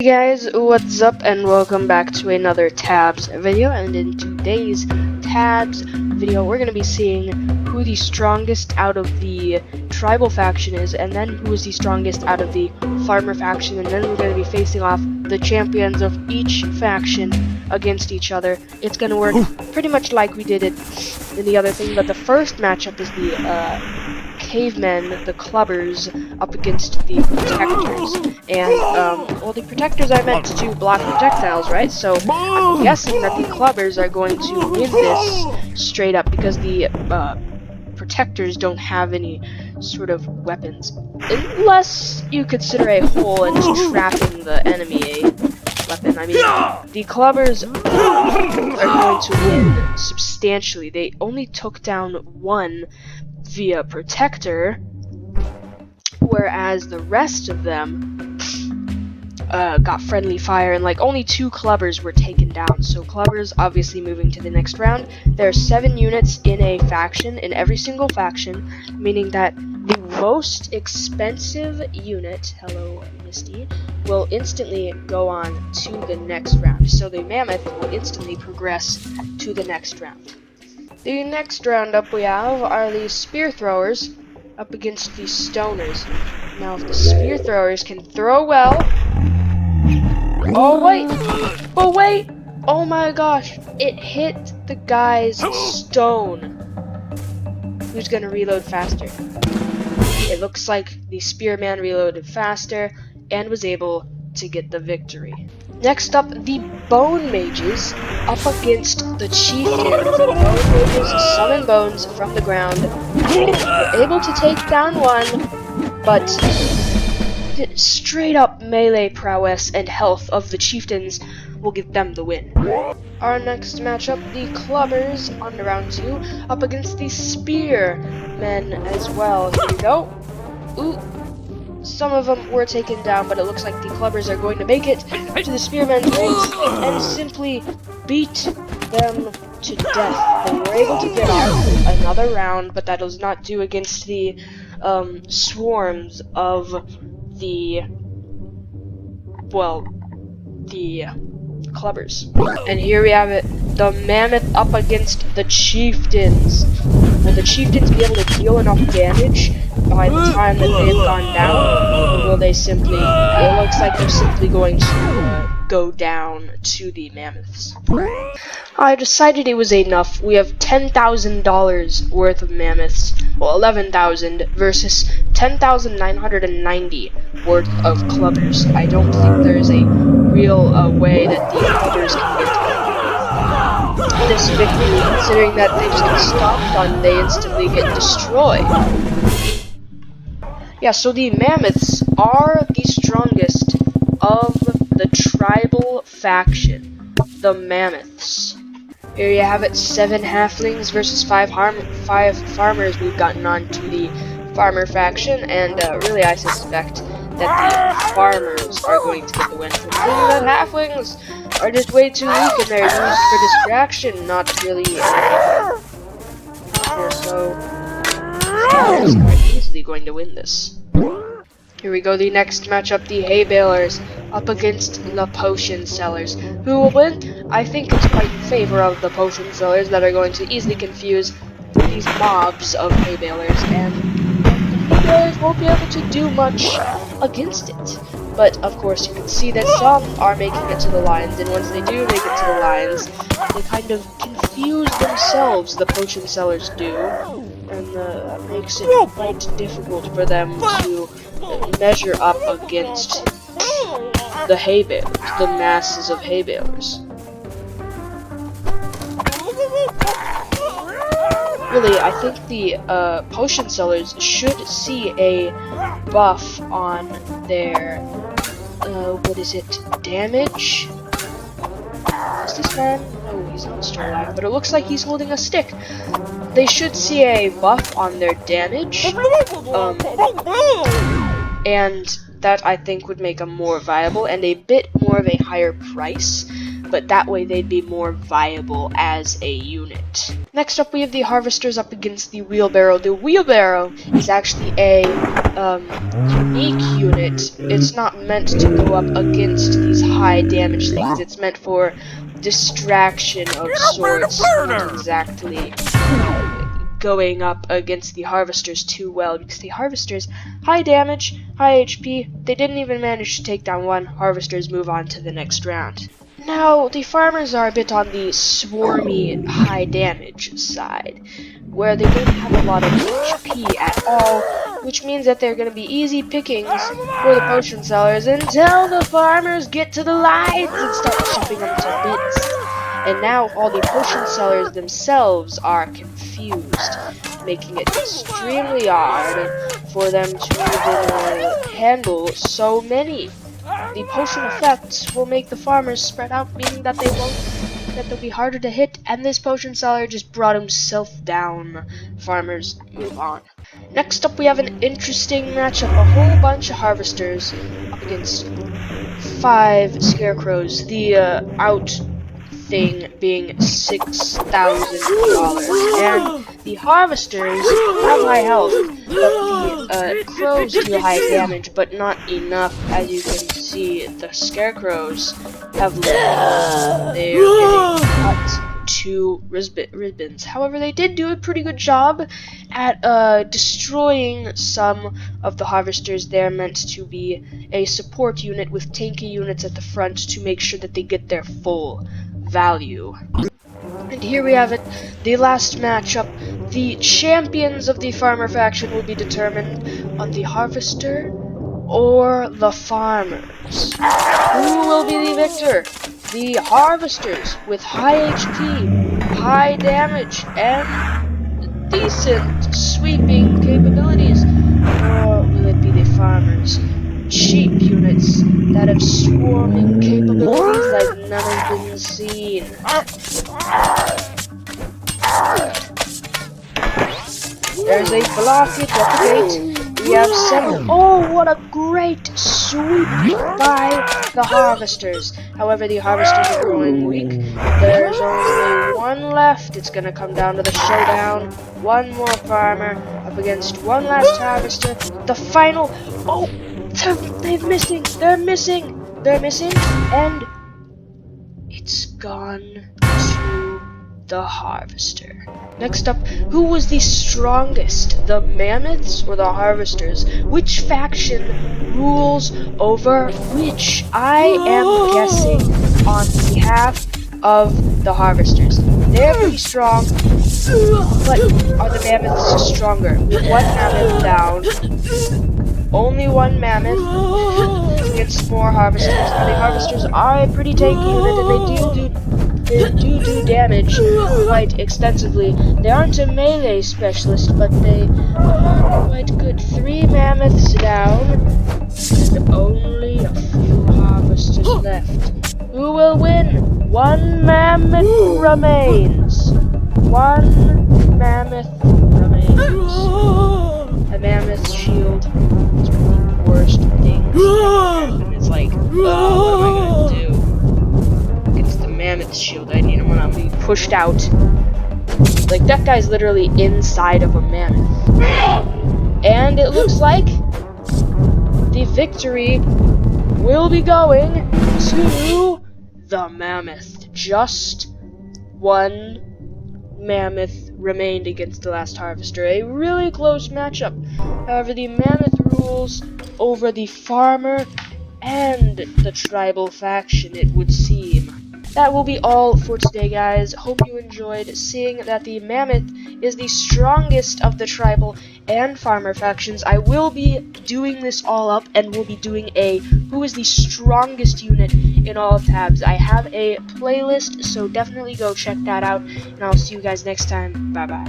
Hey guys, what's up and welcome back to another Tabs video, and in today's Tabs video we're going to be seeing who the strongest out of the tribal faction is, and then who is the strongest out of the farmer faction, and then we're going to be facing off the champions of each faction against each other. It's going to work pretty much like we did it in the other thing, but the first matchup is the cavemen, the clubbers, up against the protectors. And, well, the protectors are meant to block projectiles, right? So, I'm guessing that the clubbers are going to win this straight up because the, protectors don't have any sort of weapons. Unless you consider a hole and just trapping the enemy a weapon. I mean, the clubbers are going to win substantially. They only took down one via protector, whereas the rest of them got friendly fire, and like only 2 clubbers were taken down. So clubbers obviously moving to the next round. There are 7 units in a faction, in every single faction, meaning that the most expensive unit, hello Misty, will instantly go on to the next round. So the mammoth will instantly progress to the next round. The next round up we have are the spear throwers up against the stoners. Now if the spear throwers can throw well... Oh wait! Oh my gosh! It hit the guy's stone. Who's gonna reload faster? It looks like the spearman reloaded faster and was able to get the victory. Next up, the bone mages up against the chieftains. The bone mages summon bones from the ground. They're able to take down one, but straight up melee prowess and health of the chieftains will give them the win. Our next matchup, the clubbers on round 2 up against the spearmen as well. Here we go. Ooh. Some of them were taken down, but it looks like the clubbers are going to make it to the spearmen's ranks and simply beat them to death. They were able to get off another round, but that does not do against the swarms of the clubbers. And here we have it, the mammoth up against the chieftains. Will the chieftains be able to deal enough damage by the time that they've gone down, or will they simply, it looks like they're simply going to go down to the mammoths. I decided it was enough. We have $10,000 worth of mammoths, well 11,000 versus 10,990 worth of clubbers. I don't think there's a real way that the clubbers can get this victory, considering that they just get stomped on, they instantly get destroyed. Yeah, so the mammoths are the strongest of the tribal faction, the mammoths. Here you have it, 7 halflings versus 5 farmers. We've gotten on to the farmer faction, and really I suspect that the farmers are going to get the win, considering that halflings are just way too weak and they're used for distraction, not really so is quite easily going to win this. Here we go, the next matchup, the hay balers up against the potion sellers. Who will win? I think it's quite in favor of the potion sellers that are going to easily confuse these mobs of hay balers, and the hay balers won't be able to do much against it. But of course you can see that some are making it to the lines, and once they do make it to the lines, they kind of confuse themselves, the potion sellers do, and that makes it quite difficult for them to measure up against the hay balers, the masses of hay balers. Really, I think the potion sellers should see a buff on their, what is it, damage? Is this man? No, he's not still alive, but it looks like he's holding a stick. They should see a buff on their damage, and that I think would make them more viable, and a bit more of a higher price, but that way they'd be more viable as a unit. Next up, we have the harvesters up against the wheelbarrow. The wheelbarrow is actually a unique unit. It's not meant to go up against these high damage things. It's meant for distraction of sorts, not exactly going up against the harvesters too well, because the harvesters, high damage, high HP, they didn't even manage to take down one. Harvesters move on to the next round. Now, the farmers are a bit on the swarmy high damage side, where they don't have a lot of HP at all, which means that they're going to be easy pickings for the potion sellers until the farmers get to the lines and start chopping them to bits. And now all the potion sellers themselves are confused, making it extremely hard for them to even handle so many. The potion effects will make the farmers spread out, meaning that they'll be harder to hit, and this potion seller just brought himself down. Farmers move on. Next up, we have an interesting matchup. A whole bunch of harvesters up against 5 scarecrows. The out thing being $6,000, and the harvesters have high health, but the crows do high damage, but not enough. As you can see, the scarecrows have low. They're getting cut to ribbons. However, they did do a pretty good job at destroying some of the harvesters. They're meant to be a support unit with tanky units at the front to make sure that they get their full value. And here we have it, the last matchup. The champions of the farmer faction will be determined on the harvester or the farmers. Who will be the victor? The harvesters with high HP, high damage, and decent sweeping capabilities, or will it be the farmers? Cheap units that have swarming capabilities like none have been seen. There's a blockage at the gate. We have 7. Oh, what a great sweep by the harvesters. However, the harvesters are growing weak. There's only 1 left. It's gonna come down to the showdown. 1 more farmer up against 1 last harvester. The final. Oh! They're missing, and it's gone to the harvester. Next up, who was the strongest, the mammoths or the harvesters? Which faction rules over which? I am guessing on behalf of the harvesters. They're pretty strong, but are the mammoths stronger? With 1 mammoth down, only 1 mammoth against more harvesters. Now the harvesters are a pretty tanky unit, and they do damage quite extensively. They aren't a melee specialist, but they are quite good. 3 mammoths down, and only a few harvesters left. Who will win? 1 mammoth remains. 1 mammoth remains. A mammoth shield is one of the worst things. And it's like, what am I gonna do against the mammoth shield? I need him when I'm being pushed out. Like, that guy's literally inside of a mammoth. And it looks like the victory will be going to the mammoth. Just 1 mammoth remained against the last harvester. A really close matchup. However, the mammoth rules over the farmer and the tribal faction, it would seem. That will be all for today, guys. Hope you enjoyed seeing that the mammoth is the strongest of the tribal and farmer factions. I will be doing this all up, and we'll be doing a who is the strongest unit in all of tabs. I have a playlist, so definitely go check that out, and I'll see you guys next time. Bye bye.